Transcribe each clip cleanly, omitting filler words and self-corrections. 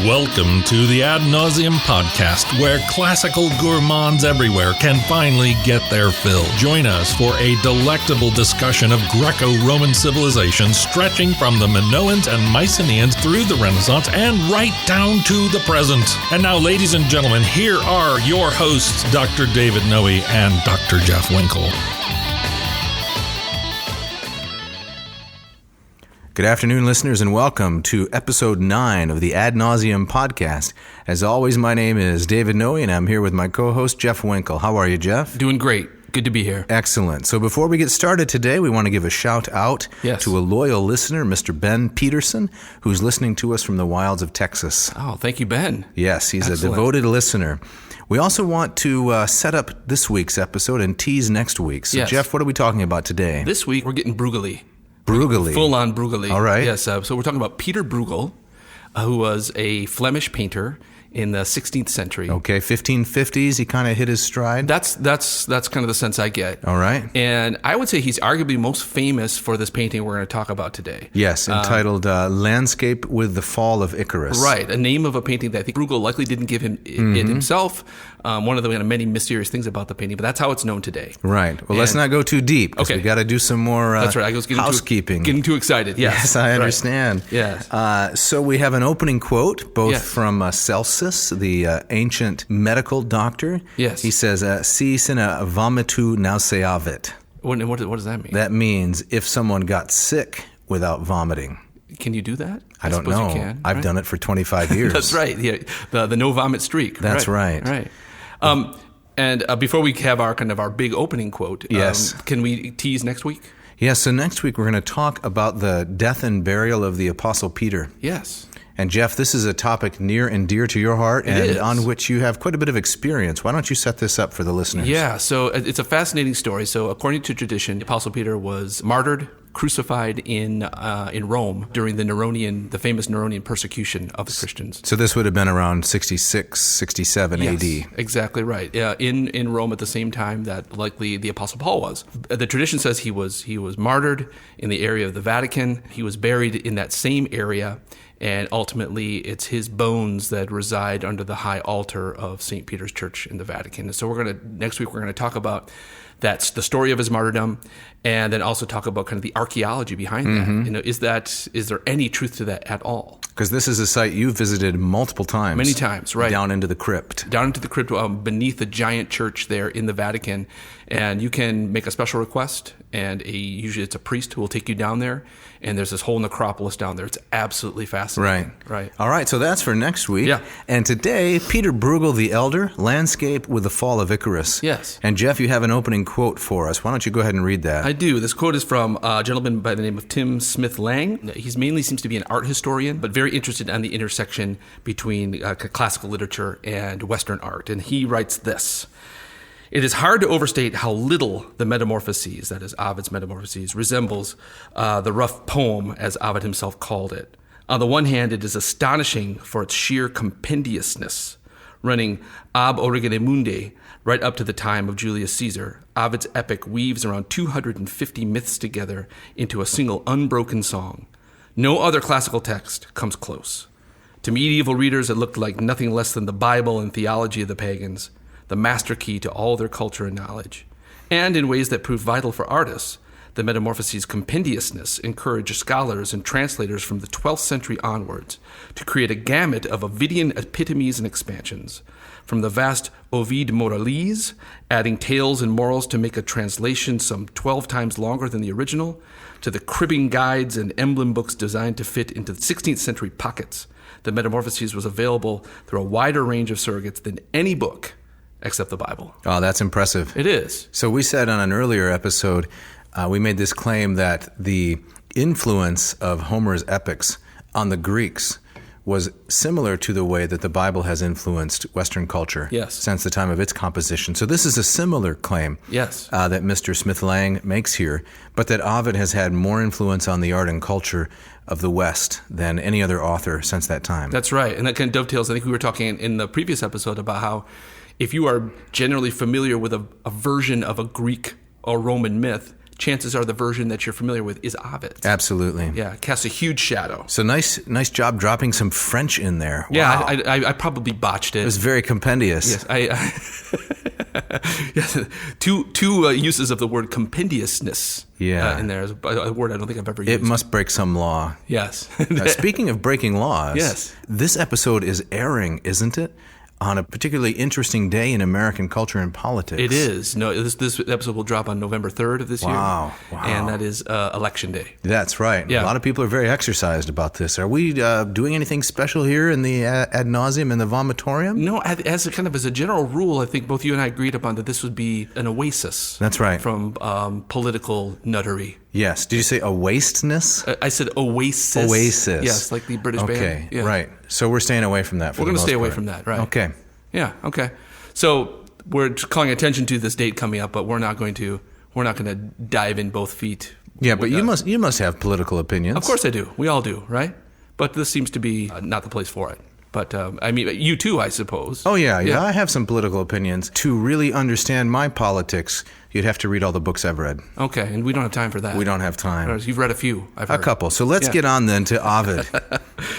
Welcome to the Ad Nauseam podcast, where classical gourmands everywhere can finally get their fill. Join us for a delectable discussion of Greco-Roman civilization stretching from the Minoans and Mycenaeans through the Renaissance and right down to the present. And now, ladies and gentlemen, here are your hosts, Dr. David Noe and Dr. Jeff Winkle. Good afternoon, listeners, and welcome to episode 9 of the Ad Nauseam podcast. As always, my name is David Noe, and I'm here with my co-host, Jeff Winkle. How are you, Jeff? Doing great. Good to be here. Excellent. So before we get started today, we want to give a shout out to a loyal listener, Mr. Ben Peterson, who's listening to us from the wilds of Texas. Oh, thank you, Ben. Yes, he's Excellent. A devoted listener. We also want to set up this week's episode and tease next week. So, Jeff, what are we talking about today? This week, we're getting Brueghel. Brueghel. Full-on Brueghel. All right. Yes, so we're talking about Pieter Brueghel, who was a Flemish painter in the 16th century. Okay, 1550s, he kind of hit his stride? That's kind of the sense I get. All right. And I would say he's arguably most famous for this painting we're going to talk about today. Yes, entitled Landscape with the Fall of Icarus. Right, a name of a painting that I think Brueghel likely didn't give him it himself. One of the many mysterious things about the painting, but that's how it's known today. Right. Well, let's not go too deep, because we got to do some more that's right. I was housekeeping. Getting too excited, yes. Yes, I understand. Right. Yes. So we have an opening quote, both from Celsus, the ancient medical doctor. Yes. He says, si sine vomitu nauseavit. What does that mean? That means if someone got sick without vomiting. Can you do that? I don't know. You can, I've done it for 25 years. That's right. Yeah, the no vomit streak. That's right. Right. And before we have our big opening quote, can we tease next week? Yes. So next week we're going to talk about the death and burial of the Apostle Peter. Yes. And Jeff, this is a topic near and dear to your heart and on which you have quite a bit of experience. Why don't you set this up for the listeners? Yeah, so it's a fascinating story. So according to tradition, the Apostle Peter was martyred, crucified in Rome during the famous Neronian persecution of the Christians. So this would have been around 66, 67 AD. Exactly right. In Rome at the same time that likely the Apostle Paul was. The tradition says he was martyred in the area of the Vatican. He was buried in that same area. And ultimately, it's his bones that reside under the high altar of St. Peter's Church in the Vatican. And so next week, we're going to talk about the story of his martyrdom, and then also talk about kind of the archaeology behind that. Is there any truth to that at all? Because this is a site you've visited multiple times. Many times, right. Down into the crypt. Down into the crypt beneath the giant church there in the Vatican. And you can make a special request, and usually it's a priest who will take you down there. And there's this whole necropolis down there. It's absolutely fascinating. Right. All right, so that's for next week. Yeah. And today, Pieter Brueghel the Elder, Landscape with the Fall of Icarus. Yes. And Jeff, you have an opening quote for us. Why don't you go ahead and read that? I do. This quote is from a gentleman by the name of Tim Smith Lang. He mainly seems to be an art historian, but very interested in the intersection between classical literature and Western art. And he writes this: "It is hard to overstate how little the Metamorphoses, that is Ovid's Metamorphoses, resembles the rough poem, as Ovid himself called it. On the one hand, it is astonishing for its sheer compendiousness, running ab origine mundi right up to the time of Julius Caesar. Ovid's epic weaves around 250 myths together into a single unbroken song. No other classical text comes close. To medieval readers, it looked like nothing less than the Bible and theology of the pagans, the master key to all their culture and knowledge. And in ways that prove vital for artists, the Metamorphoses' compendiousness encouraged scholars and translators from the 12th century onwards to create a gamut of Ovidian epitomes and expansions, from the vast Ovid Moralise, adding tales and morals to make a translation some 12 times longer than the original, to the cribbing guides and emblem books designed to fit into the 16th century pockets. The Metamorphoses was available through a wider range of surrogates than any book except the Bible." Oh, that's impressive. It is. So we said on an earlier episode, we made this claim that the influence of Homer's epics on the Greeks was similar to the way that the Bible has influenced Western culture since the time of its composition. So this is a similar claim that Mr. Smith Lang makes here, but that Ovid has had more influence on the art and culture of the West than any other author since that time. That's right. And that kind of dovetails, I think we were talking in the previous episode about how if you are generally familiar with a version of a Greek or Roman myth, chances are the version that you're familiar with is Ovid's. Absolutely. Yeah, casts a huge shadow. So nice job dropping some French in there. Yeah, Wow. I probably botched it. It was very compendious. Yes, yes, two uses of the word compendiousness. Yeah. In there is a word I don't think I've ever used. It must break some law. Yes. Speaking of breaking laws, Yes. this episode is airing, isn't it? On a particularly interesting day in American culture and politics. It is. No, this episode will drop on November 3rd of this year. Wow. And that is Election Day. That's right. Yeah. A lot of people are very exercised about this. Are we doing anything special here in the ad nauseum in the vomitorium? No, as a general rule, I think both you and I agreed upon that this would be an oasis. That's right. From political nuttery. Yes. Did you say a wasteness? I said oasis. Oasis. Yes, like the British band. Okay, Yeah. right. So we're staying away from that for We're the going to most stay away part. from that, right? Okay. Yeah. Okay. So we're calling attention to this date coming up, but we're not going to dive in both feet. Yeah, but you must have political opinions. Of course I do. We all do, right? But this seems to be not the place for it. But I mean, you too, I suppose. Oh, yeah. I have some political opinions. To really understand my politics, you'd have to read all the books I've read. Okay, and we don't have time for that. We don't have time. You've read a few, I've heard. A couple. So let's get on then to Ovid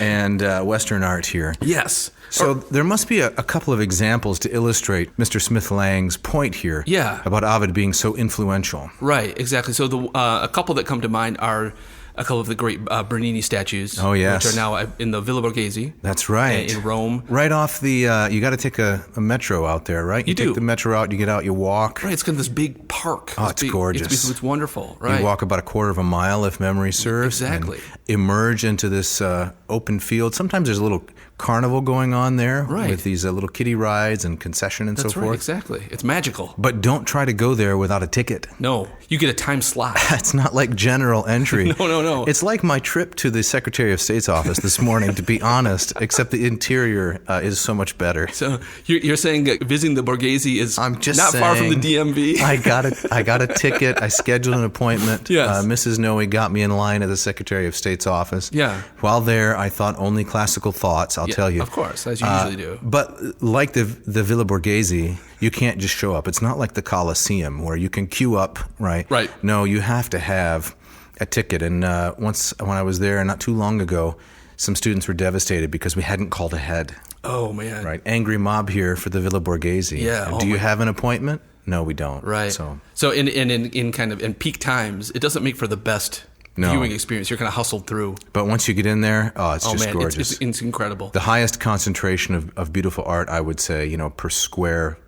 and Western art here. Yes. So there must be a couple of examples to illustrate Mr. Smith Lang's point here about Ovid being so influential. Right, exactly. So a couple that come to mind are a couple of the great Bernini statues, oh, yes, which are now in the Villa Borghese. That's right. In Rome. Right off the, you got to take a metro out there, right? You do. take the metro out, you get out, you walk. Right, it's kind of this big park. Oh, it's gorgeous. It's wonderful, right? You walk about a quarter of a mile, if memory serves. Exactly. And emerge into this open field. Sometimes there's a little carnival going on there, right, with these little kiddie rides and concession and That's so right, forth. Exactly. It's magical. But don't try to go there without a ticket. No, you get a time slot. It's not like general entry. No. It's like my trip to the Secretary of State's office this morning, to be honest, except the interior is so much better. So you're saying that visiting the Borghese is I'm just not saying, far from the DMV? I got a ticket. I scheduled an appointment. Yes. Mrs. Noe got me in line at the Secretary of State's office. Yeah. While there, I thought only classical thoughts, I'll tell you. Of course, as you usually do. But like the Villa Borghese, you can't just show up. It's not like the Colosseum where you can queue up, right? Right. No, you have to have a ticket. And once when I was there not too long ago, some students were devastated because we hadn't called ahead. Oh, man. Right. Angry mob here for the Villa Borghese. Yeah. Do you have an appointment? No, we don't. Right. So in peak times, it doesn't make for the best viewing experience. You're kind of hustled through. But once you get in there, it's just man, gorgeous. It's incredible. The highest concentration of beautiful art, I would say, per square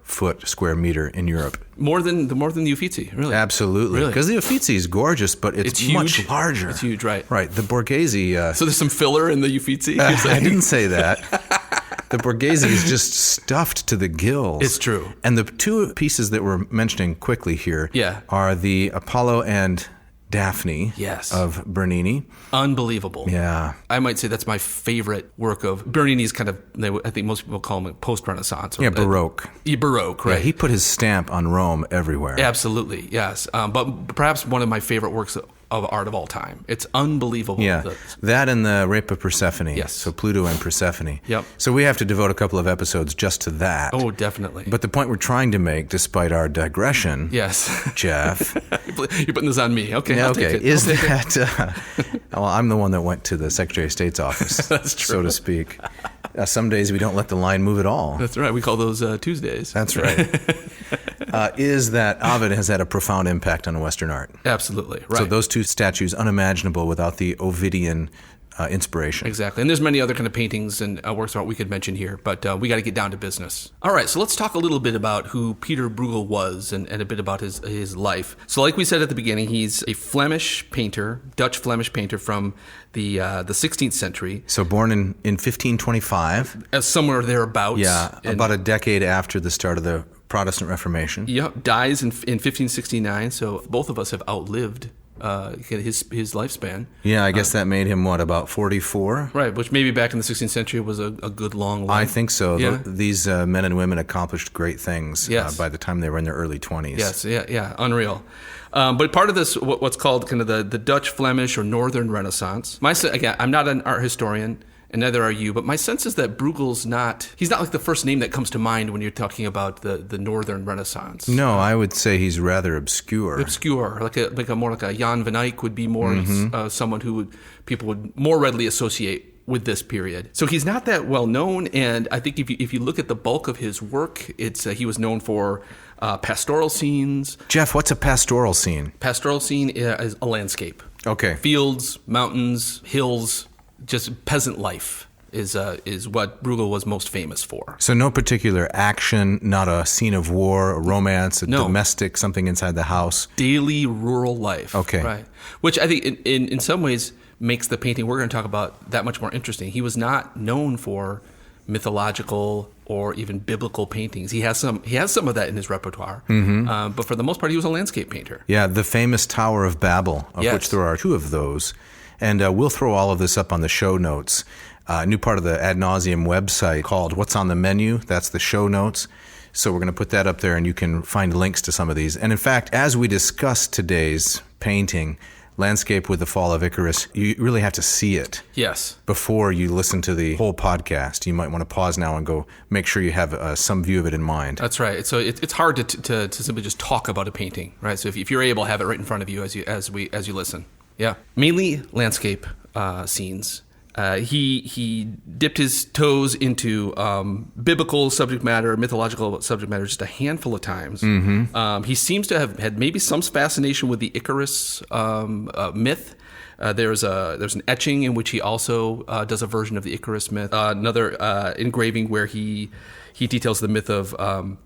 meter in Europe. More than the Uffizi, really. Absolutely. Because the Uffizi is gorgeous, but it's huge. much larger. It's huge, right. Right. The Borghese... so there's some filler in the Uffizi? I didn't say that. The Borghese is just stuffed to the gills. It's true. And the two pieces that we're mentioning quickly here are the Apollo and Daphne of Bernini. Unbelievable. Yeah. I might say that's my favorite work of Bernini's I think most people call him post-Renaissance. Yeah, Baroque. Baroque, right. Yeah, he put his stamp on Rome everywhere. Absolutely, yes. But perhaps one of my favorite works of art of all time. It's unbelievable. Yeah, that and the Rape of Persephone. Yes. So Pluto and Persephone. Yep. So we have to devote a couple of episodes just to that. Oh, definitely. But the point we're trying to make, despite our digression, Jeff. You're putting this on me. Okay, I'll take it. Is that, well, I'm the one that went to the Secretary of State's office, That's true. so to speak. Some days we don't let the line move at all. That's right. We call those Tuesdays. That's right. Is that Ovid has had a profound impact on Western art. Absolutely, right. So those two statues, unimaginable without the Ovidian inspiration. Exactly. And there's many other kind of paintings and works of art we could mention here, but we got to get down to business. All right, so let's talk a little bit about who Pieter Brueghel was and a bit about his life. So like we said at the beginning, he's a Flemish painter, Dutch Flemish painter from the 16th century. So born in 1525. Somewhere thereabouts. Yeah, about a decade after the start of the Protestant Reformation. Yep, dies in 1569, so both of us have outlived his lifespan. Yeah, I guess that made him, about 44? Right, which maybe back in the 16th century was a good long life. I think so. Yeah. These men and women accomplished great things by the time they were in their early 20s. Yes, yeah, unreal. But part of this, what's called kind of the Dutch Flemish or Northern Renaissance. Again, I'm not an art historian, and neither are you. But my sense is that Brueghel's he's not like the first name that comes to mind when you're talking about the Northern Renaissance. No, I would say he's rather obscure. Obscure, more like a Jan van Eyck would be more someone who people would more readily associate with this period. So he's not that well known, and I think if you look at the bulk of his work, it's he was known for pastoral scenes. Jeff, what's a pastoral scene? Pastoral scene is a landscape. Okay. Fields, mountains, hills, just peasant life is what Brueghel was most famous for. So no particular action, not a scene of war, a romance, domestic, something inside the house. Daily rural life. Okay. Right. Which I think in some ways makes the painting we're going to talk about that much more interesting. He was not known for mythological or even biblical paintings. He has some of that in his repertoire, but for the most part, he was a landscape painter. Yeah, the famous Tower of Babel, of which there are 2 of those. And we'll throw all of this up on the show notes. A new part of the Ad Nauseam website called What's on the Menu. That's the show notes. So we're going to put that up there, and you can find links to some of these. And in fact, as we discuss today's painting, Landscape with the Fall of Icarus, you really have to see it. Yes. Before you listen to the whole podcast. You might want to pause now and go make sure you have some view of it in mind. That's right. So it's hard to simply just talk about a painting, right? So if you're able, have it right in front of you as you listen. Yeah. Mainly landscape scenes. He dipped his toes into biblical subject matter, mythological subject matter, just a handful of times. He seems to have had maybe some fascination with the Icarus myth. There's an etching in which he also does a version of the Icarus myth. Another engraving where he details the myth of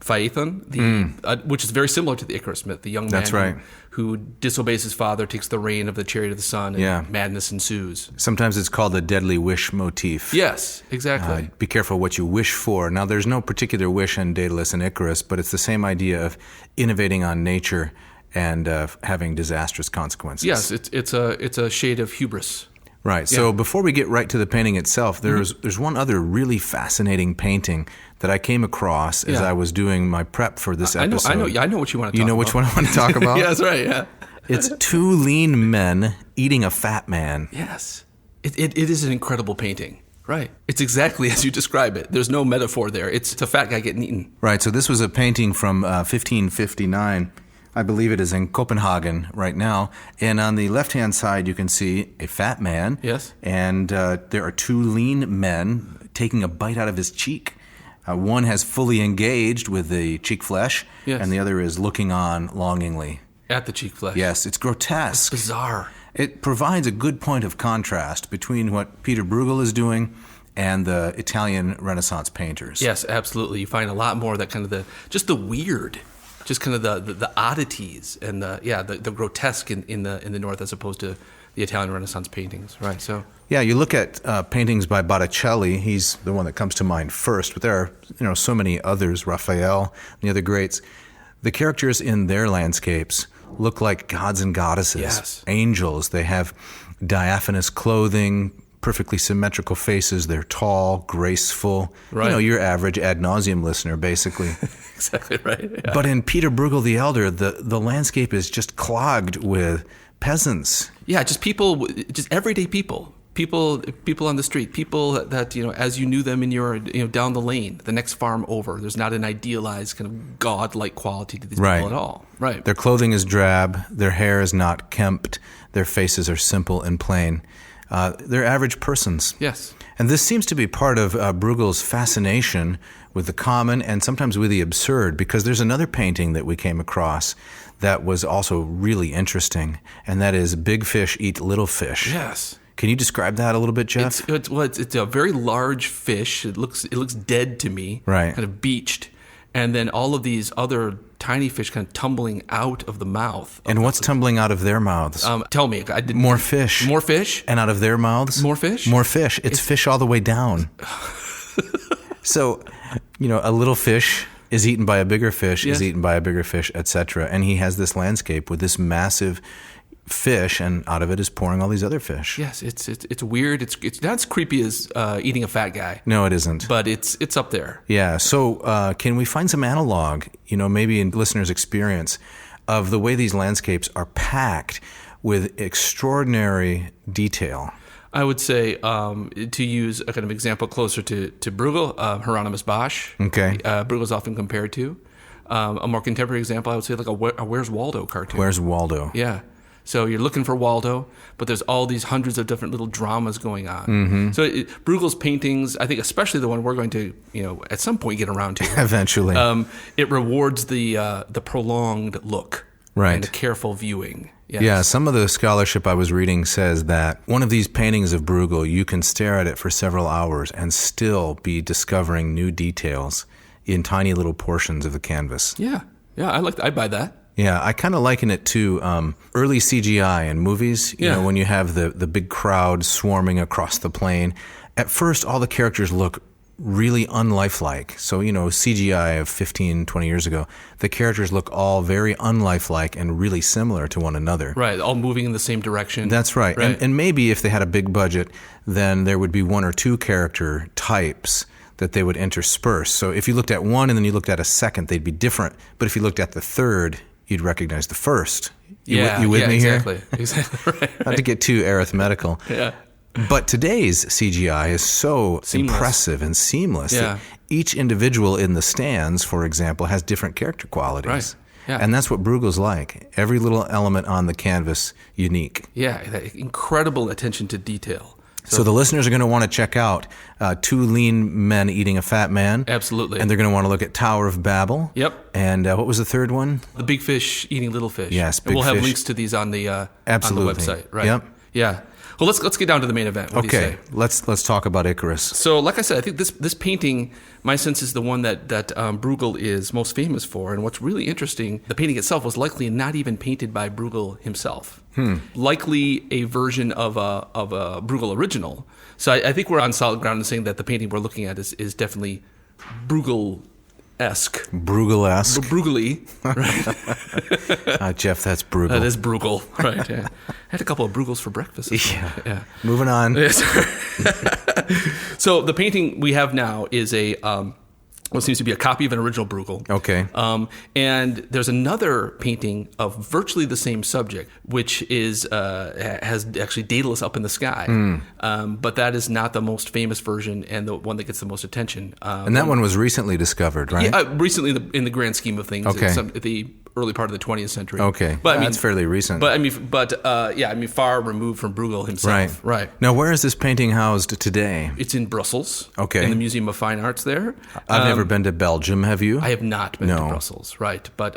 Phaethon, which is very similar to the Icarus myth. The young man who disobeys his father, takes the reign of the chariot of the sun, and madness ensues. Sometimes it's called the deadly wish motif. Yes, exactly. Be careful what you wish for. Now, there's no particular wish in Daedalus and Icarus, but it's the same idea of innovating on nature and having disastrous consequences. Yes, it's a shade of hubris. Right. So before we get right to the painting itself, there's one other really fascinating painting that I came across as I was doing my prep for this episode. I know what you want to talk about. You know which one I want to talk about? Yeah, that's right, yeah. It's 2 lean men eating a fat man. Yes. It is an incredible painting. Right. It's exactly as you describe it. There's no metaphor there. It's a fat guy getting eaten. Right. So this was a painting from 1559. I believe it is in Copenhagen right now. And on the left-hand side, you can see a fat man. Yes. And there are 2 lean men taking a bite out of his cheek. One has fully engaged with the cheek flesh, and the other is looking on longingly. At the cheek flesh. Yes, it's grotesque. It's bizarre. It provides a good point of contrast between what Pieter Brueghel is doing and the Italian Renaissance painters. Yes, absolutely. You find a lot more of that kind of the weird, just kind of the oddities and the grotesque in the North as opposed to the Italian Renaissance paintings, right? So yeah, you look at paintings by Botticelli. He's the one that comes to mind first, but there are so many others, Raphael and the other greats. The characters in their landscapes look like gods and goddesses, angels. They have diaphanous clothing, perfectly symmetrical faces. They're tall, graceful. Right. Your average Ad Nauseam listener, basically. Exactly right. Yeah. But in Pieter Brueghel the Elder, the landscape is just clogged with peasants. Yeah, just people, just everyday people. People on the street, people that as you knew them in your down the lane, the next farm over. There's not an idealized kind of godlike quality to these people at all. Right. Their clothing is drab. Their hair is not kempt. Their faces are simple and plain. They're average persons. Yes. And this seems to be part of Brueghel's fascination with the common and sometimes with the absurd, because there's another painting that we came across that was also really interesting, and that is Big Fish Eat Little Fish. Yes. Can you describe that a little bit, Jeff? It's a very large fish. It looks dead to me, right? Kind of beached, and then all of these other tiny fish kind of tumbling out of the mouth. And what's tumbling out of their mouths? Tell me. I didn't. More fish. More fish. And out of their mouths? More fish. More fish. It's fish all the way down. So, a little fish is eaten by a bigger fish, is eaten by a bigger fish, etc. And he has this landscape with this massive fish, and out of it is pouring all these other fish. Yes, it's weird. It's not as creepy as eating a fat guy. No, it isn't. But it's up there. Yeah. So can we find some analog, maybe in listeners' experience, of the way these landscapes are packed with extraordinary detail? I would say, to use a kind of example closer to Brueghel, Hieronymus Bosch. Okay. Bruegel's often compared to. A more contemporary example, I would say, like a Where's Waldo cartoon. Where's Waldo? Yeah. So you're looking for Waldo, but there's all these hundreds of different little dramas going on. Mm-hmm. So Bruegel's paintings, I think especially the one we're going to, at some point get around to. Eventually. It rewards the prolonged look. Right. And the careful viewing. Yes. Yeah, some of the scholarship I was reading says that one of these paintings of Brueghel, you can stare at it for several hours and still be discovering new details in tiny little portions of the canvas. Yeah, I buy that. Yeah, I kind of liken it to early CGI in movies. You know, when you have the big crowd swarming across the plain. At first, all the characters look really unlifelike. So, CGI of 15, 20 years ago, the characters look all very unlifelike and really similar to one another. Right, all moving in the same direction. That's right. And maybe if they had a big budget, then there would be one or two character types that they would intersperse. So if you looked at one and then you looked at a second, they'd be different. But if you looked at the third, you'd recognize the first. You with me exactly. here? Exactly. Right. Not to get too arithmetical. Yeah. But today's CGI is so impressive and seamless that each individual in the stands, for example, has different character qualities. Right. Yeah. And that's what Bruegel's like. Every little element on the canvas, unique. Yeah, that incredible attention to detail. So the listeners are going to want to check out Two Lean Men Eating a Fat Man. Absolutely. And they're going to want to look at Tower of Babel. Yep. And what was the third one? The Big Fish Eating Little Fish. Yes, Big Fish. Fish. We'll have links to these on the Absolutely. on the website. Right. Yep. Yeah. Well, let's get down to the main event. What do you say? Let's talk about Icarus. So, like I said, I think this painting, my sense is the one that Brueghel is most famous for. And what's really interesting, the painting itself was likely not even painted by Brueghel himself. Likely a version of a Brueghel original. So I think we're on solid ground in saying that the painting we're looking at is definitely Brueghel-esque. Brueghel-esque. Brueghel-y, right? Jeff, that's Brueghel. That is Brueghel, right? Yeah. I had a couple of Brueghels for breakfast. Yeah. Moving on. Yes. So the painting we have now is what seems to be a copy of an original Brueghel. Okay. And there's another painting of virtually the same subject, which has actually Daedalus up in the sky. But that is not the most famous version and the one that gets the most attention. And that one was recently discovered, right? Yeah, recently in the grand scheme of things. Okay. At the early part of the 20th century. Okay. But that's fairly recent. But far removed from Brueghel himself. Right. Now, where is this painting housed today? It's in Brussels. Okay. In the Museum of Fine Arts there. I've never been to Belgium. Have you? I have not been to Brussels. Right. But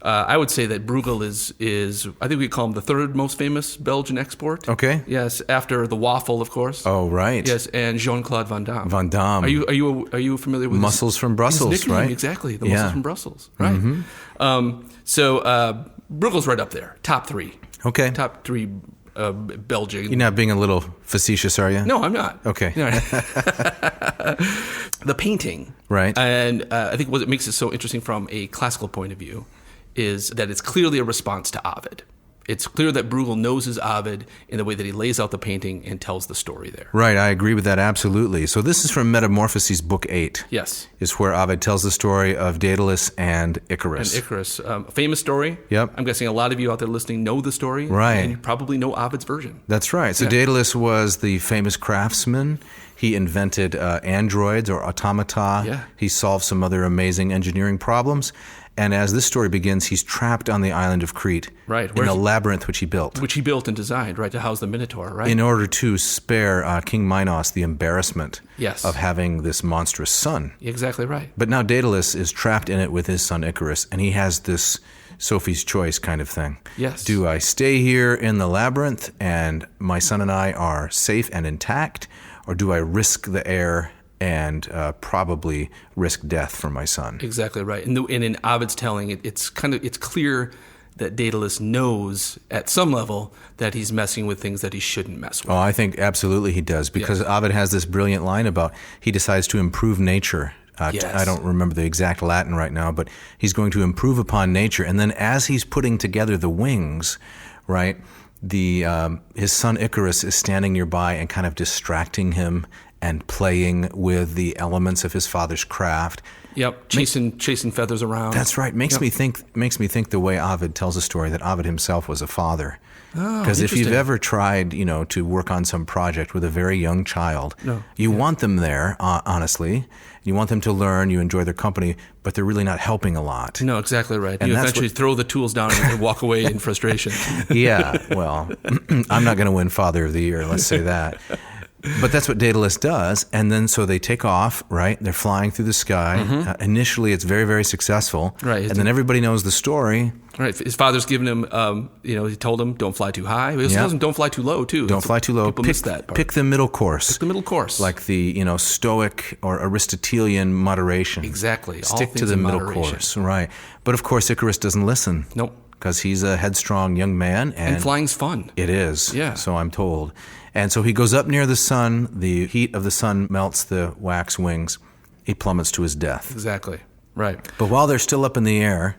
I would say that Brueghel is I think we call him the third most famous Belgian export. Okay. Yes, after the waffle, of course. Oh, right. Yes, and Claude VanDamme. VanDamme. Are you familiar with Muscles from Brussels, his nickname? right? Exactly, the Muscles from Brussels, right? Mm-hmm. So Brueghel's right up there, top three. Okay. Top three Belgian. You're not being a little facetious, are you? No, I'm not. Okay. No. The painting, right? And I think what makes it so interesting from a classical point of view is that it's clearly a response to Ovid. It's clear that Brueghel knows his Ovid in the way that he lays out the painting and tells the story there. Right, I agree with that absolutely. So this is from Metamorphoses, Book 8. Yes. Is where Ovid tells the story of Daedalus and Icarus. A famous story. Yep. I'm guessing a lot of you out there listening know the story. Right. And you probably know Ovid's version. That's right. So Daedalus was the famous craftsman. He invented androids or automata. Yeah. He solved some other amazing engineering problems. And as this story begins, he's trapped on the island of Crete in a labyrinth which he built. Which he built and designed, right, to house the Minotaur, right? In order to spare King Minos the embarrassment of having this monstrous son. Exactly right. But now Daedalus is trapped in it with his son Icarus, and he has this Sophie's choice kind of thing. Yes. Do I stay here in the labyrinth and my son and I are safe and intact, or do I risk the air and probably risk death for my son? Exactly right. And in Ovid's telling, it's clear that Daedalus knows at some level that he's messing with things that he shouldn't mess with. Oh, I think absolutely he does, because Ovid has this brilliant line about he decides to improve nature. I don't remember the exact Latin right now, but he's going to improve upon nature. And then as he's putting together the wings, right, his son Icarus is standing nearby and kind of distracting him and playing with the elements of his father's craft. Yep, chasing feathers around. That's right. Makes me think the way Ovid tells a story that Ovid himself was a father. Because if you've ever tried, to work on some project with a very young child, you want them there, honestly. You want them to learn, you enjoy their company, but they're really not helping a lot. No, exactly right. And you eventually throw the tools down and walk away in frustration. Yeah, well, I'm not going to win Father of the Year, let's say that. But that's what Daedalus does, and then so they take off, right? They're flying through the sky. Initially, it's very, very successful. Right. And then everybody knows the story. Right. His father's given him, he told him, don't fly too high. He also tells him, don't fly too low, too. Don't fly too low. People miss that part. Pick the middle course. Pick the middle course. Like the, Stoic or Aristotelian moderation. Exactly. Stick to the middle course. Right. But of course, Icarus doesn't listen. Nope. Because he's a headstrong young man. And flying's fun. It is. Yeah. So I'm told. And so he goes up near the sun. The heat of the sun melts the wax wings. He plummets to his death. Exactly. Right. But while they're still up in the air,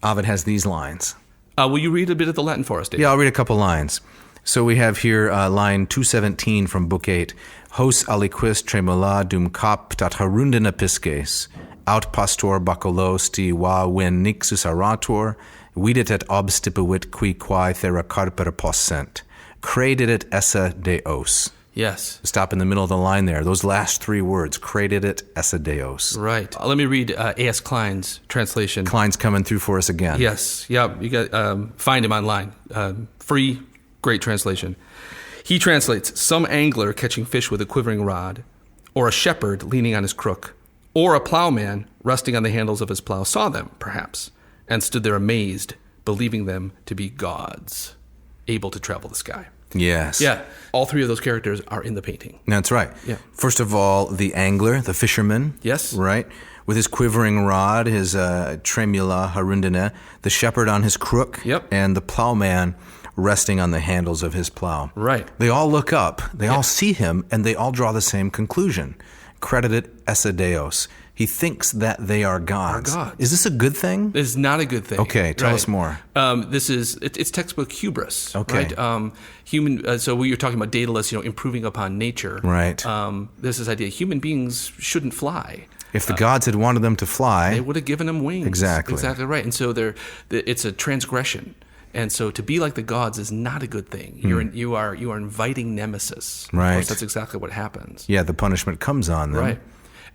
Ovid has these lines. Will you read a bit of the Latin for us, Dave? Yeah, I'll read a couple lines. So we have here line 217 from Book 8. Hos aliquis tremula dum cap dat harundina pisces, aut pastor bacolos ti va ven nixus arator, vidit et obstipivit qui quae thera carpere possent. Credidit esse Deos. Yes. Stop in the middle of the line there. Those last three words, credidit esse Deos. Right. Let me read A.S. Klein's translation. Klein's coming through for us again. Yes. Yeah, you got find him online. Free, great translation. He translates, some angler catching fish with a quivering rod, or a shepherd leaning on his crook, or a plowman resting on the handles of his plow saw them, perhaps, and stood there amazed, believing them to be gods, able to travel the sky. Yes. Yeah. All three of those characters are in the painting. That's right. Yeah. First of all, the angler, the fisherman. Yes. Right? With his quivering rod, his tremula harundina, the shepherd on his crook, Yep. and the plowman resting on the handles of his plow. Right. They all look up, they all see him, and they all draw the same conclusion. Credidit esse Deos. He thinks that they are gods. Is this a good thing? It's not a good thing. Okay, tell us more. It's textbook hubris. Okay. Right? So we were talking about Daedalus, improving upon nature. Right. There's this idea human beings shouldn't fly. If the gods had wanted them to fly, they would have given them wings. Exactly. Exactly right. And so it's a transgression. And so to be like the gods is not a good thing. You are inviting nemesis. Right. Of course, that's exactly what happens. Yeah, the punishment comes on them. Right.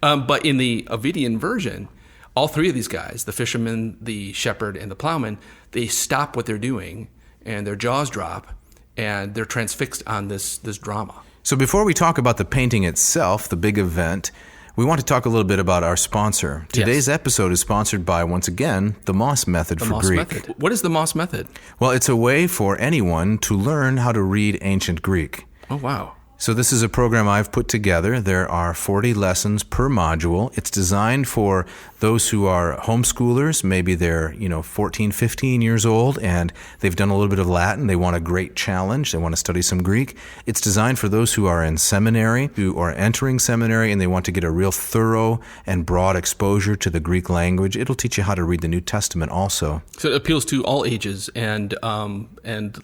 But in the Ovidian version, all three of these guys, the fisherman, the shepherd, and the plowman, they stop what they're doing and their jaws drop and they're transfixed on this drama. So before we talk about the painting itself, the big event, we want to talk a little bit about our sponsor. Today's episode is sponsored by, once again, the Moss Method for Greek. Method. What is the Moss Method? Well, it's a way for anyone to learn how to read ancient Greek. Oh, wow. So this is a program I've put together. There are 40 lessons per module. It's designed for those who are homeschoolers. Maybe they're, 14, 15 years old and they've done a little bit of Latin. They want a great challenge. They want to study some Greek. It's designed for those who are in seminary, who are entering seminary, and they want to get a real thorough and broad exposure to the Greek language. It'll teach you how to read the New Testament also. So it appeals to all ages and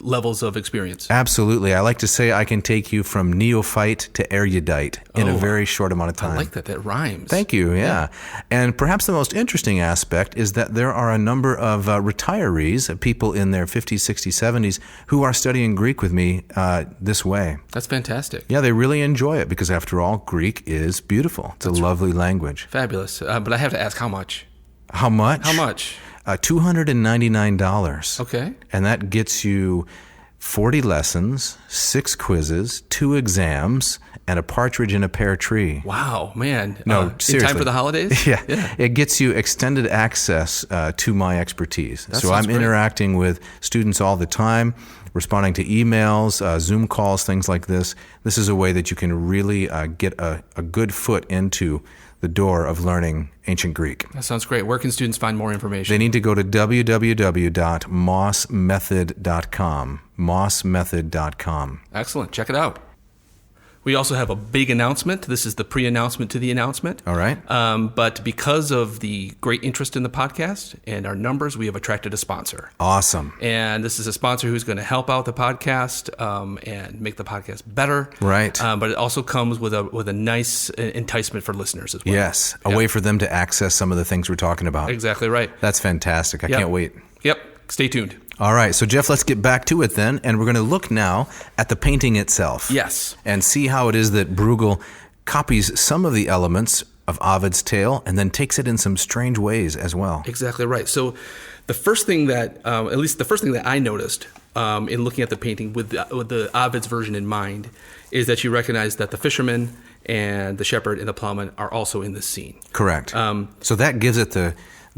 levels of experience. Absolutely. I like to say I can take you from neophyte to erudite in a very short amount of time. I like that. That rhymes. Thank you. Yeah. And perhaps the most interesting aspect is that there are a number of retirees, people in their 50s, 60s, 70s, who are studying Greek with me this way. That's fantastic. Yeah, they really enjoy it because, after all, Greek is beautiful. It's a lovely language. Fabulous. But I have to ask, how much? How much? How much? $299. Okay. And that gets you 40 lessons, 6 quizzes, 2 exams, and a partridge in a pear tree. Wow, man. No, seriously. In time for the holidays? Yeah. It gets you extended access to my expertise. So I'm interacting with students all the time, responding to emails, Zoom calls, things like this. This is a way that you can really get a good foot into the door of learning ancient Greek. That sounds great. Where can students find more information? They need to go to www.mossmethod.com. mossmethod.com. Excellent. Check it out. We also have a big announcement. This is the pre-announcement to the announcement. All right. But because of the great interest in the podcast and our numbers, we have attracted a sponsor. Awesome. And this is a sponsor who's going to help out the podcast and make the podcast better. Right. But it also comes with a nice enticement for listeners as well. Yes. A way for them to access some of the things we're talking about. Exactly right. That's fantastic. I can't wait. Yep. Stay tuned. All right, so Jeff, let's get back to it then, and we're going to look now at the painting itself. Yes. And see how it is that Brueghel copies some of the elements of Ovid's tale and then takes it in some strange ways as well. Exactly right. So the first thing that, at least the first thing that I noticed in looking at the painting with the Ovid's version in mind is that you recognize that the fisherman and the shepherd and the plowman are also in this scene. Correct. So that gives it the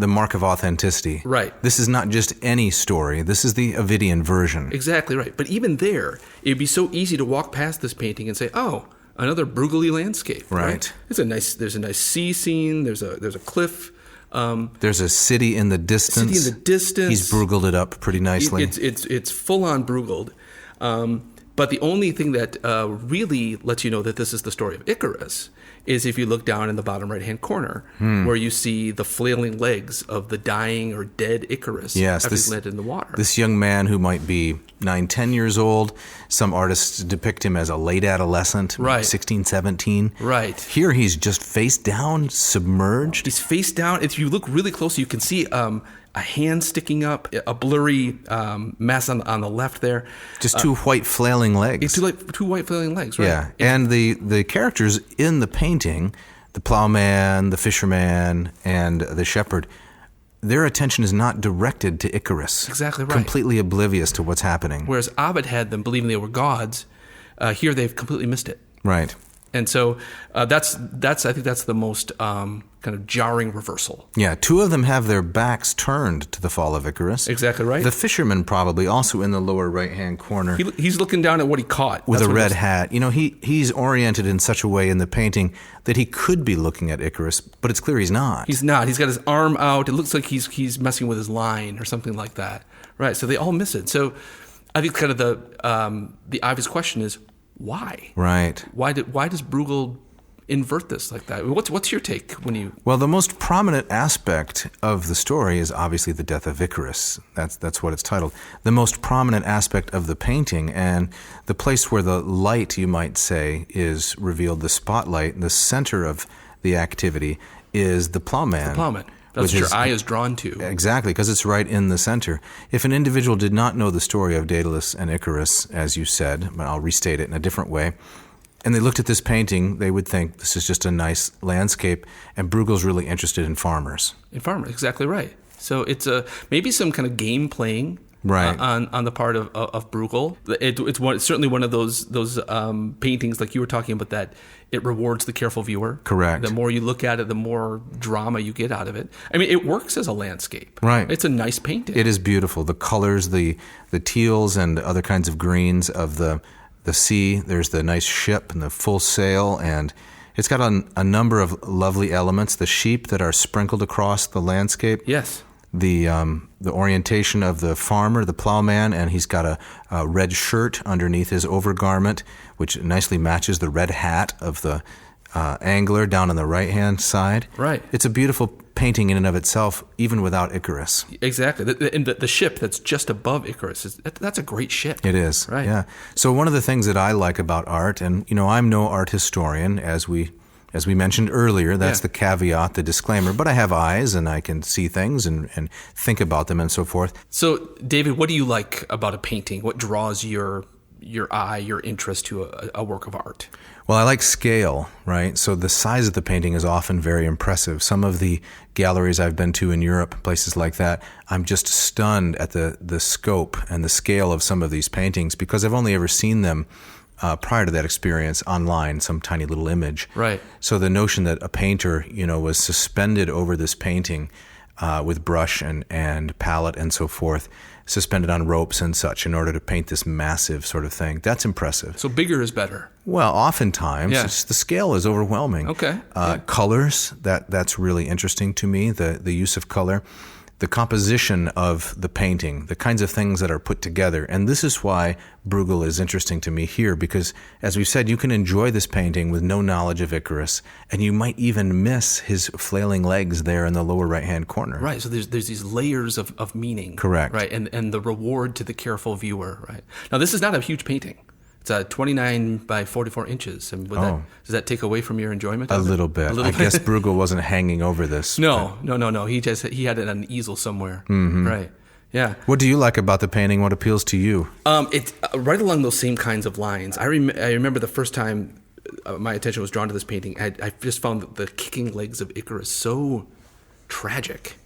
mark of authenticity. Right. This is not just any story. This is the Ovidian version. Exactly right. But even there, it'd be so easy to walk past this painting and say, "Oh, another Brueghel-y landscape." Right. There's a nice sea scene. There's a cliff. There's a city in the distance. He's Bruegheled it up pretty nicely. It's full on Bruegheled. But the only thing that really lets you know that this is the story of Icarus is if you look down in the bottom right-hand corner, where you see the flailing legs of the dying or dead Icarus after he's landed in the water. This young man who might be 9-10 years old, some artists depict him as a late adolescent, right. 16, 17. Right. Here he's just face down, submerged. He's face down. If you look really closely, you can see a hand sticking up, a blurry mess on the left there. Just two white flailing legs. Two white flailing legs, right? Yeah, and the characters in the painting, the plowman, the fisherman, and the shepherd, their attention is not directed to Icarus. Exactly right. Completely oblivious to what's happening. Whereas Ovid had them believing they were gods, here they've completely missed it. Right. And so I think that's the most kind of jarring reversal. Yeah, two of them have their backs turned to the fall of Icarus. Exactly right. The fisherman probably also in the lower right-hand corner. He's looking down at what he caught. With a red hat. You know, he's oriented in such a way in the painting that he could be looking at Icarus, but it's clear he's not. He's not. He's got his arm out. It looks like he's messing with his line or something like that. Right, so they all miss it. So I think kind of the obvious question is, why? Right. Why does Brueghel invert this like that? What's your take when you? Well, the most prominent aspect of the story is obviously the death of Icarus. That's what it's titled. The most prominent aspect of the painting and the place where the light, you might say, is revealed, the spotlight, the center of the activity is the plowman. The plowman. That's what your eye is drawn to. Exactly, because it's right in the center. If an individual did not know the story of Daedalus and Icarus, as you said, but I'll restate it in a different way, and they looked at this painting, they would think this is just a nice landscape, and Brueghel's really interested in farmers. In farmers, exactly right. So it's maybe some kind of game playing. Right. On the part of Brueghel. It's certainly one of those paintings like you were talking about that it rewards the careful viewer. Correct. The more you look at it, the more drama you get out of it. I mean, it works as a landscape. Right. It's a nice painting. It is beautiful. The colors, the teals and other kinds of greens of the sea. There's the nice ship and the full sail, and it's got a number of lovely elements. The sheep that are sprinkled across the landscape. Yes. The orientation of the farmer, the plowman, and he's got a red shirt underneath his overgarment, which nicely matches the red hat of the angler down on the right-hand side. Right. It's a beautiful painting in and of itself, even without Icarus. Exactly. And the ship that's just above Icarus, that's a great ship. It is. Right. Yeah. So one of the things that I like about art, and, I'm no art historian, as we mentioned earlier, that's the caveat, the disclaimer, but I have eyes and I can see things and think about them and so forth. So, David, what do you like about a painting? What draws your eye, your interest to a work of art? Well, I like scale, right? So the size of the painting is often very impressive. Some of the galleries I've been to in Europe, places like that, I'm just stunned at the scope and the scale of some of these paintings because I've only ever seen them prior to that experience online, some tiny little image. Right. So the notion that a painter, was suspended over this painting with brush and palette and so forth, suspended on ropes and such in order to paint this massive sort of thing, that's impressive. So bigger is better. Well, oftentimes, the scale is overwhelming. Okay. Colors, that's really interesting to me, the use of color. the composition of the painting, the kinds of things that are put together. And this is why Brueghel is interesting to me here, because as we've said, you can enjoy this painting with no knowledge of Icarus, and you might even miss his flailing legs there in the lower right-hand corner. Right, so there's these layers of meaning. Correct. Right, and the reward to the careful viewer, right? Now, this is not a huge painting. It's 29 by 44 inches. And does that take away from your enjoyment of it? A little bit. I guess Brueghel wasn't hanging over this. No. He had it on an easel somewhere. Mm-hmm. Right. Yeah. What do you like about the painting? What appeals to you? It's right along those same kinds of lines. I remember the first time my attention was drawn to this painting. I just found the kicking legs of Icarus so tragic,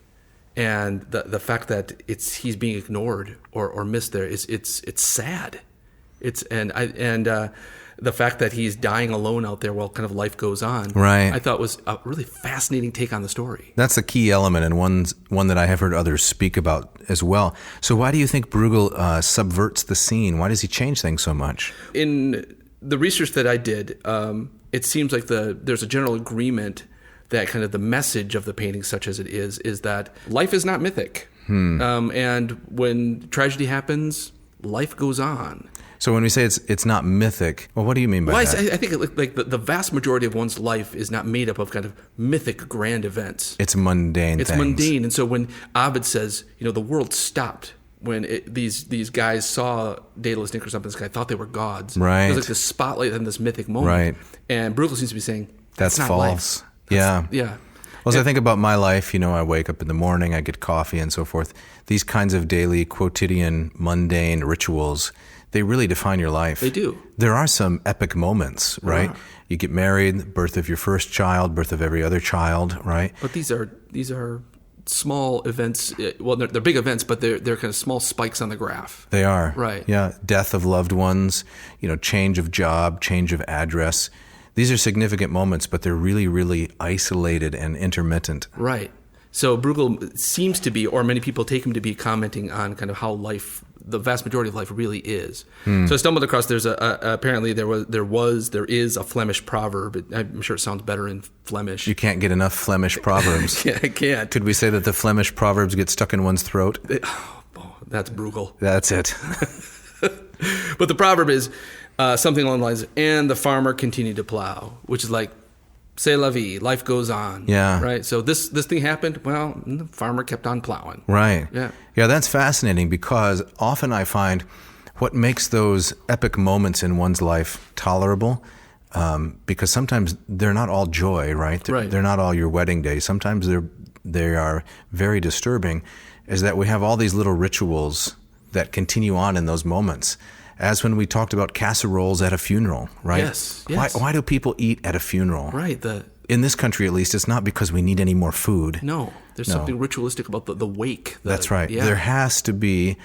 and the fact that he's being ignored or missed there it's sad. The fact that he's dying alone out there while kind of life goes on, right, I thought was a really fascinating take on the story. That's a key element, and one that I have heard others speak about as well. So why do you think Brueghel subverts the scene? Why does he change things so much? In the research that I did, it seems like there's a general agreement that kind of the message of the painting, such as it is that life is not mythic. And when tragedy happens, life goes on. So when we say it's not mythic, well, what do you mean by that? I think like the vast majority of one's life is not made up of kind of mythic grand events. It's mundane things. It's mundane. And so when Ovid says, the world stopped when these guys saw Daedalus and Icarus up in the sky, thought they were gods. Right. There's like this spotlight on this mythic moment. Right. And Brueghel seems to be saying, that's not false. Life. Yeah. Well, as I And think about my life, I wake up in the morning, I get coffee and so forth. These kinds of daily, quotidian, mundane rituals, they really define your life. They do. There are some epic moments, right? You get married, birth of your first child, birth of every other child, right? But these are small events. Well, they're big events, but they're kind of small spikes on the graph. They are. Right. Yeah. Death of loved ones, change of job, change of address. These are significant moments, but they're really, really isolated and intermittent. Right. So Brueghel seems to be, or many people take him to be, commenting on kind of how life, the vast majority of life, really is. So I stumbled across apparently there is a Flemish proverb. I'm sure it sounds better in Flemish. You can't get enough Flemish proverbs. Yeah, I can't. Could we say that the Flemish proverbs get stuck in one's throat? That's Brueghel. That's it. But the proverb is something along the lines, and the farmer continued to plow, which is like, c'est la vie, life goes on. Yeah. Right? So this thing happened, well, the farmer kept on plowing. Right. Yeah. Yeah, that's fascinating, because often I find what makes those epic moments in one's life tolerable, because sometimes they're not all joy, right? They're not all your wedding day. Sometimes they are very disturbing, is that we have all these little rituals that continue on in those moments. As when we talked about casseroles at a funeral, right? Yes. Why do people eat at a funeral? Right. In this country, at least, it's not because we need any more food. No. There's something ritualistic about the wake. That's right. Yeah. There has to be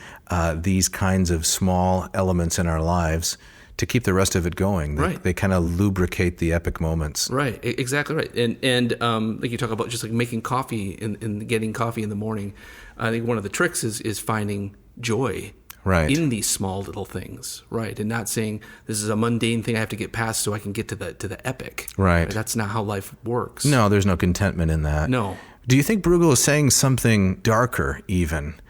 these kinds of small elements in our lives to keep the rest of it going. They kind of lubricate the epic moments. Right. Exactly right. And like you talk about just like making coffee and getting coffee in the morning, I think one of the tricks is finding joy. Right. In these small little things, right, and not saying this is a mundane thing I have to get past so I can get to the epic. Right. That's not how life works. No, there's no contentment in that. No. Do you think Brueghel is saying something darker even?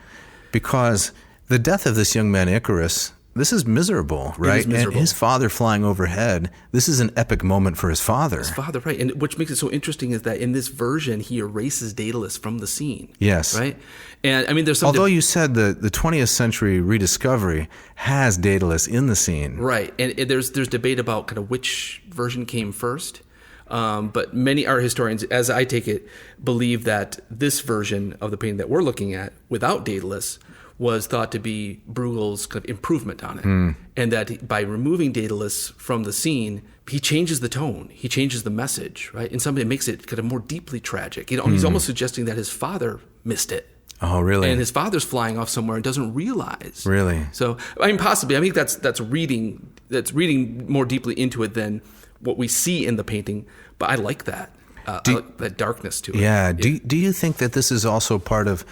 Because the death of this young man Icarus, this is miserable, right? It is miserable. And his father flying overhead, this is an epic moment for his father. His father, right. And which makes it so interesting is that in this version, he erases Daedalus from the scene. Yes. Right? And I mean, there's some... Although you said the 20th century rediscovery has Daedalus in the scene. Right. And there's debate about kind of which version came first. But many art historians, as I take it, believe that this version of the painting that we're looking at, without Daedalus, was thought to be Brueghel's kind of improvement on it. And that by removing Daedalus from the scene, he changes the tone, he changes the message, right? And something that makes it kind of more deeply tragic. He's almost suggesting that his father missed it. Oh, really? And his father's flying off somewhere and doesn't realize. Really? So, I mean, possibly. I think that's reading more deeply into it than what we see in the painting. But I like that. I like that darkness to it. Yeah. Do you think that this is also part of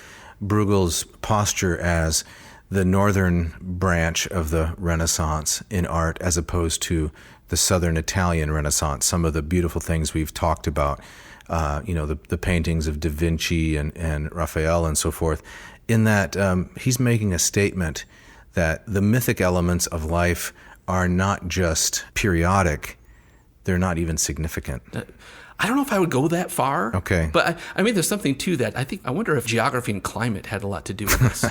Brueghel's posture as the northern branch of the Renaissance in art, as opposed to the southern Italian Renaissance? Some of the beautiful things we've talked about. the paintings of Da Vinci and Raphael and so forth, in that he's making a statement that the mythic elements of life are not just periodic, they're not even significant. I don't know if I would go that far. Okay. But I mean, there's something to that. I wonder if geography and climate had a lot to do with this.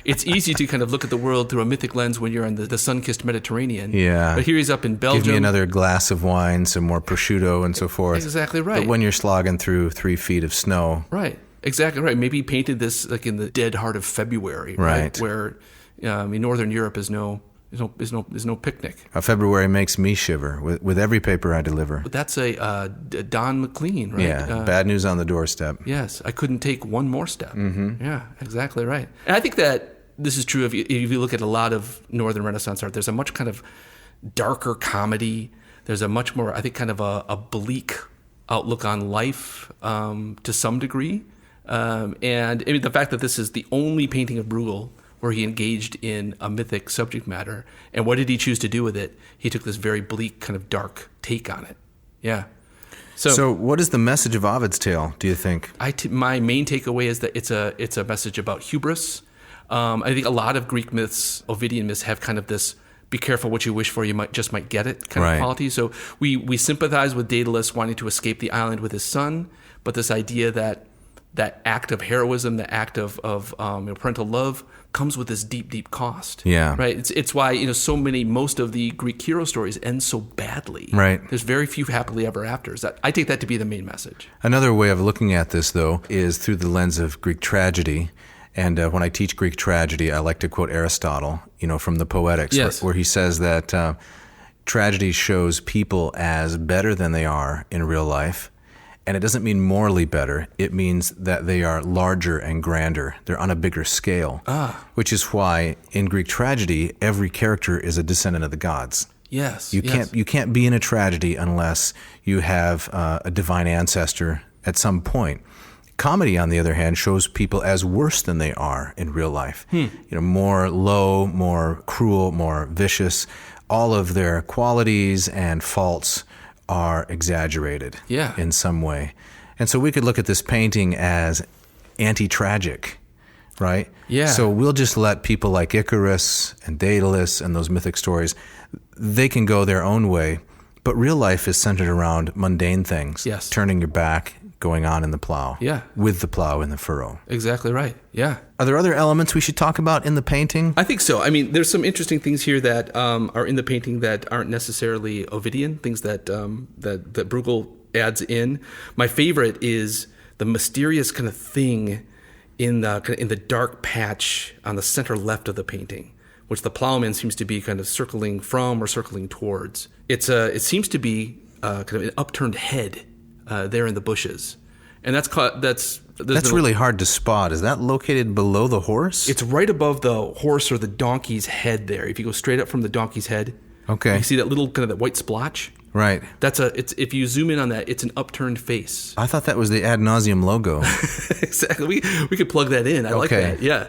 It's easy to kind of look at the world through a mythic lens when you're in the sun-kissed Mediterranean. Yeah. But here he's up in Belgium. Give me another glass of wine, some more prosciutto and so forth. Exactly right. But when you're slogging through 3 feet of snow. Right. Exactly right. Maybe he painted this like in the dead heart of February. Right. Where Northern Europe is no picnic. February makes me shiver with every paper I deliver. But that's a Don McLean, right? Yeah, bad news on the doorstep. Yes, I couldn't take one more step. Mm-hmm. Yeah, exactly right. And I think that this is true if you look at a lot of Northern Renaissance art. There's a much kind of darker comedy. There's a much more, I think, kind of a bleak outlook on life to some degree. And I mean, the fact that this is the only painting of Brueghel where he engaged in a mythic subject matter. And what did he choose to do with it? He took this very bleak, kind of dark take on it. Yeah. So what is the message of Ovid's tale, do you think? My main takeaway is that it's a message about hubris. I think a lot of Greek myths, Ovidian myths, have kind of this be careful what you wish for, you might get it kind of quality. So we sympathize with Daedalus wanting to escape the island with his son, but this idea that act of heroism, the act of parental love, comes with this deep cost. Yeah. Right. It's why most of the Greek hero stories end so badly. Right. There's very few happily ever afters. I take that to be the main message. Another way of looking at this, though, is through the lens of Greek tragedy. And when I teach Greek tragedy, I like to quote Aristotle, from the Poetics, yes. where he says that tragedy shows people as better than they are in real life. And it doesn't mean morally better. It means that they are larger and grander. They're on a bigger scale. Which is why in Greek tragedy, every character is a descendant of the gods. Yes. You can't be in a tragedy unless you have a divine ancestor at some point. Comedy, on the other hand, shows people as worse than they are in real life. More low, more cruel, more vicious. All of their qualities and faults are exaggerated in some way. And so we could look at this painting as anti-tragic, right? Yeah. So we'll just let people like Icarus and Daedalus and those mythic stories, they can go their own way. But real life is centered around mundane things. Yes. Turning your back, going on in the plow. Yeah. With the plow in the furrow. Exactly right. Yeah. Are there other elements we should talk about in the painting? I think so. I mean, there's some interesting things here that are in the painting that aren't necessarily Ovidian, things that Brueghel adds in. My favorite is the mysterious kind of thing in the dark patch on the center left of the painting, which the plowman seems to be kind of circling from or circling towards. It seems to be kind of an upturned head there in the bushes, and that's really hard to spot. Is that located below the horse? It's right above the horse or the donkey's head there. If you go straight up from the donkey's head, okay, you see that little kind of that white splotch. Right. If you zoom in on that, it's an upturned face. I thought that was the Ad Nauseam logo. Exactly. We could plug that in. I like that. Yeah.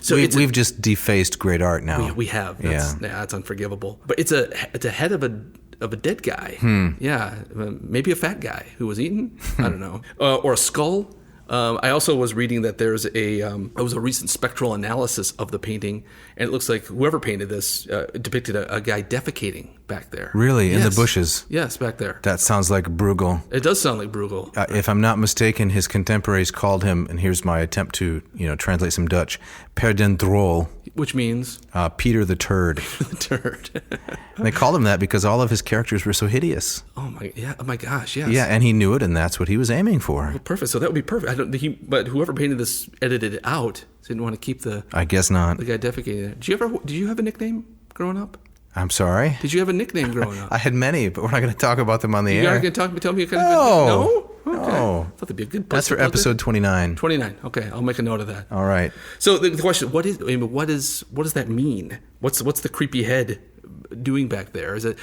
So we've just defaced great art now. We have. That's unforgivable. But it's a head of a dead guy. Yeah, maybe a fat guy who was eaten. I don't know. Or a skull. I also was reading that there was a recent spectral analysis of the painting, and it looks like whoever painted this depicted a guy defecating back there. Really? In the bushes? Yes, back there. That sounds like Brueghel. It does sound like Brueghel. If I'm not mistaken, his contemporaries called him, and here's my attempt to translate some Dutch, Per den Drol. Which means? Peter the Turd. The Turd. And they called him that because all of his characters were so hideous. Oh my gosh, yes. Yeah, and he knew it, and that's what he was aiming for. Well, perfect. So that would be perfect. But whoever painted this edited it out. So didn't want to keep the. I guess not. The guy defecating. Did you have a nickname growing up? I'm sorry? Did you have a nickname growing up? I had many, but we're not going to talk about them on the air. You're not going to tell me kind of No. Okay. I thought that'd be a good place. That's for episode 29. 29. Okay, I'll make a note of that. All right. So the question: what does that mean? What's the creepy head doing back there? Is it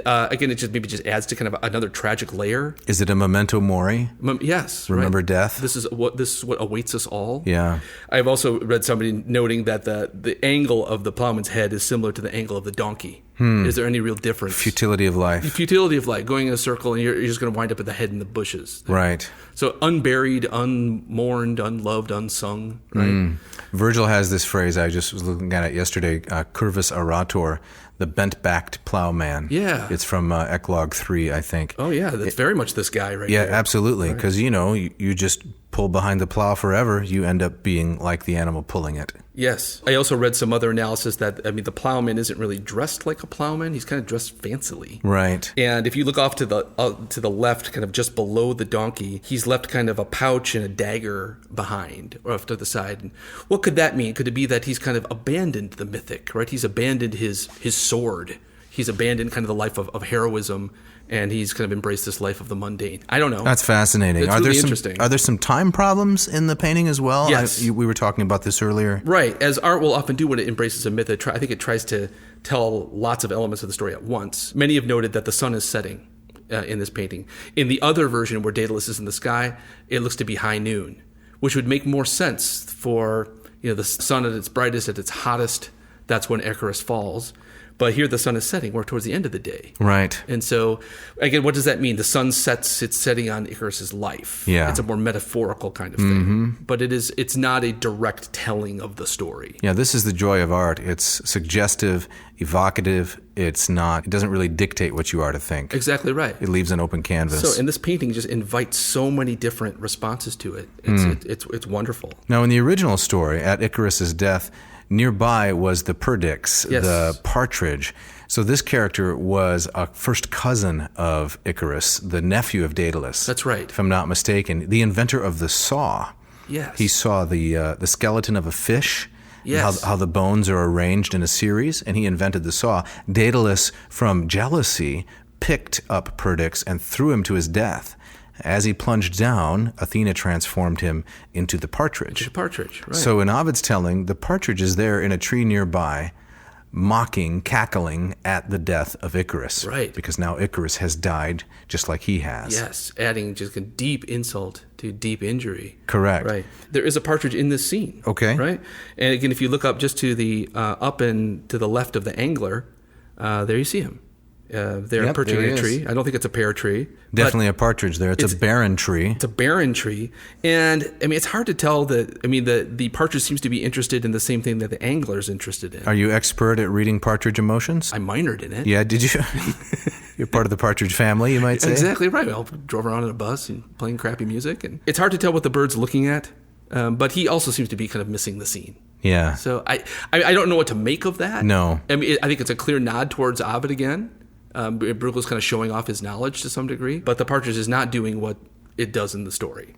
again? It just adds to kind of another tragic layer. Is it a memento mori? Yes. Remember right? death. This is what awaits us all. Yeah. I've also read somebody noting that the angle of the plowman's head is similar to the angle of the donkey. Is there any real difference? Futility of life. Futility of life, going in a circle, and you're just going to wind up at the head in the bushes. Right. So unburied, unmourned, unloved, unsung, right? Virgil has this phrase, I just was looking at it yesterday, curvus arator, the bent-backed plowman. Yeah. It's from Eclogue 3, I think. Oh, yeah, that's very much this guy right Yeah, there. absolutely, because, you just pull behind the plow forever, you end up being like the animal pulling it. Yes. I also read some other analysis that, the plowman isn't really dressed like a plowman. He's kind of dressed fancily. Right. And if you look off to the left, kind of just below the donkey, he's left kind of a pouch and a dagger behind, or off to the side. And what could that mean? Could it be that he's kind of abandoned the mythic, right? He's abandoned his sword. He's abandoned kind of the life of heroism, and he's kind of embraced this life of the mundane. I don't know. That's fascinating. It's really interesting. Are there some time problems in the painting as well? Yes. We were talking about this earlier. Right. As art will often do when it embraces a myth, I think it tries to tell lots of elements of the story at once. Many have noted that the sun is setting in this painting. In the other version where Daedalus is in the sky, it looks to be high noon, which would make more sense for the sun at its brightest, at its hottest. That's when Icarus falls. But here the sun is setting. We're towards the end of the day. Right. And so, again, what does that mean? The sun sets, it's setting on Icarus's life. Yeah. It's a more metaphorical kind of thing. But it's not a direct telling of the story. Yeah, this is the joy of art. It's suggestive, evocative. It doesn't really dictate what you are to think. Exactly right. It leaves an open canvas. So, and this painting just invites so many different responses to it. It's wonderful. Now, in the original story, at Icarus's death, nearby was the perdix, Yes. the partridge. So this character was a first cousin of Icarus, the nephew of Daedalus. That's right. If I'm not mistaken. The inventor of the saw. Yes. He saw the skeleton of a fish, and Yes. how the bones are arranged in a series, and he invented the saw. Daedalus, from jealousy, picked up Perdix and threw him to his death. As he plunged down, Athena transformed him into the partridge. The partridge, right. So in Ovid's telling, the partridge is there in a tree nearby, mocking, cackling at the death of Icarus. Right. Because now Icarus has died just like he has. Yes, adding just a deep insult to deep injury. Correct. Right. There is a partridge in this scene. Okay. Right? And again, if you look up just to the up and to the left of the angler, there you see him. They're Yep, perching there in he a is. tree. I don't think it's a pear tree. Definitely a partridge there. It's a barren tree. It's a barren tree. And, it's hard to tell that, the partridge seems to be interested in the same thing that the angler's interested in. Are you expert at reading partridge emotions? I minored in it. Yeah, did you? You're part of the partridge family, you might say. Exactly right. I drove around in a bus and playing crappy music. And it's hard to tell what the bird's looking at, but he also seems to be kind of missing the scene. Yeah. So I don't know what to make of that. No. I think it's a clear nod towards Ovid again. Brueghel's kind of showing off his knowledge to some degree, but the partridge is not doing what it does in the story.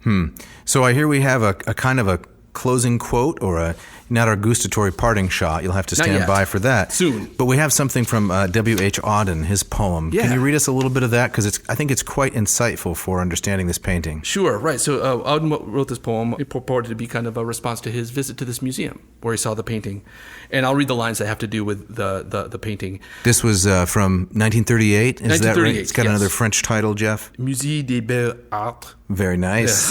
So I hear we have a kind of a closing quote or not our gustatory parting shot. You'll have to stand yet. by for that. Soon. But we have something from W.H. Auden, his poem. Yeah. Can you read us a little bit of that? Because I think it's quite insightful for understanding this painting. Sure, right. So Auden wrote this poem. It purported to be kind of a response to his visit to this museum where he saw the painting. And I'll read the lines that have to do with the painting. This was from 1938, is that right? 1938, It's got yes. another French title, Jeff. Musée des Beaux-Arts. Very nice.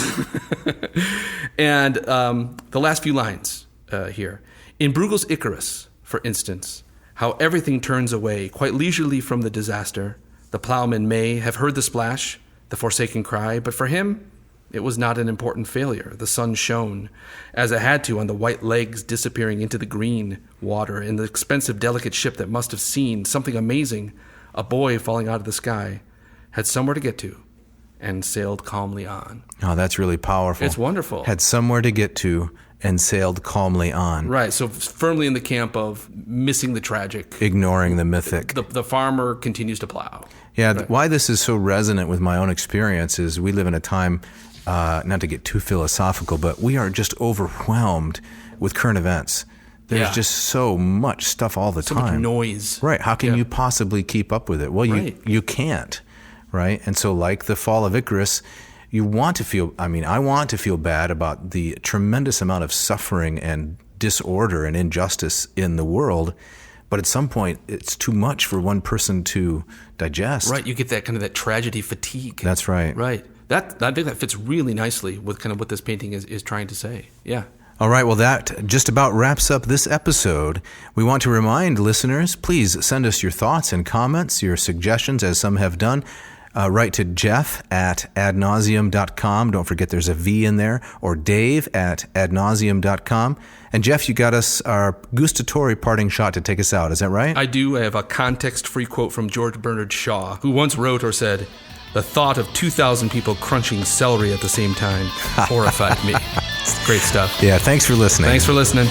And the last few lines here. In Brueghel's Icarus, for instance, how everything turns away quite leisurely from the disaster. The plowman may have heard the splash, the forsaken cry, but for him, it was not an important failure. The sun shone, as it had to, on the white legs disappearing into the green water in the expensive, delicate ship that must have seen something amazing, a boy falling out of the sky, had somewhere to get to, and sailed calmly on. Oh, that's really powerful. It's wonderful. Had somewhere to get to and sailed calmly on. Right, so firmly in the camp of missing the tragic. Ignoring the mythic. The farmer continues to plow. Yeah, Right. why this is so resonant with my own experience is we live in a time, not to get too philosophical, but we are just overwhelmed with current events. There's Yeah. just so much stuff all the So time. much noise. Right. How can Yeah. you possibly keep up with it? Well, Right. you can't. Right. And so like the fall of Icarus, I want to feel bad about the tremendous amount of suffering and disorder and injustice in the world. But at some point, it's too much for one person to digest. Right, you get that kind of that tragedy fatigue. That's right. Right. I think that fits really nicely with kind of what this painting is trying to say. Yeah. All right, well, that just about wraps up this episode. We want to remind listeners, please send us your thoughts and comments, your suggestions, as some have done. Write to jeff@adnauseam.com. Don't forget there's a V in there. Or dave@adnauseam.com. And Jeff, you got us our gustatory parting shot to take us out. Is that right? I do. I have a context-free quote from George Bernard Shaw, who once wrote or said, "The thought of 2,000 people crunching celery at the same time horrified me." Great stuff. Yeah, thanks for listening. Thanks for listening.